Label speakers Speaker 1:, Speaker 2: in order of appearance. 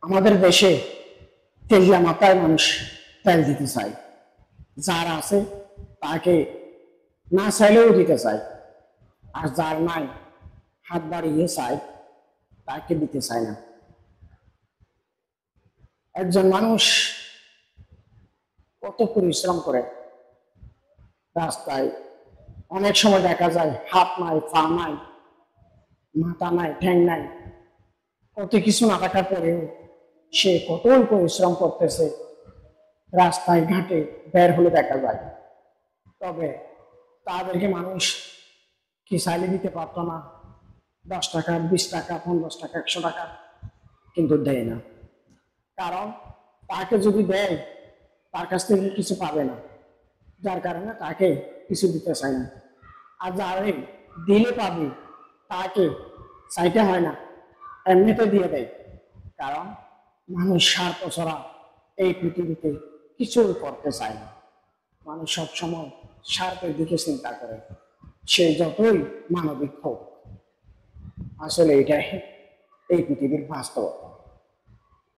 Speaker 1: আমাদের দেশে তেলিয়া মাথায় মানুষ তেল দিতে চায়, যার আছে তাকে না চাইলেও দিতে চায়, আর যার নাই হাত বাড়িয়ে চায় তাকে দিতে চায় না। একজন মানুষ কত পরিশ্রম করে, রাস্তায় অনেক সময় দেখা যায় হাত নাই, পা নাই, মাথা নাই, ঠ্যাং নাই, কত কিছু না থাকার পরেও সে কতই পরিশ্রম করতেছে, রাস্তায় ঘাটে বের হলে দেখা যায়। তবে তাদেরকে মানুষ কি চাইলে দিতে পারতো না? 10 টাকা, 20 টাকা, 50 টাকা, 100 টাকা, কিন্তু দেয় না। কারণ তাকে যদি দেয় তার কাছ থেকে কিছু পাবে না, যার কারণে তাকে কিছু দিতে চায় না। আর যারে দিলে পাবে তাকে চাইতে হয় না, এমনিতে দিয়ে দেয়। কারণ মানুষ স্বার্থ ছাড়া এই পৃথিবীতে কিছুই করতে চায় না। মানুষ সবসময় স্বার্থের দিকে চিন্তা করে, সে যতই মানবিক হোক। আসলে এটাই এই পৃথিবীর বাস্তবতা।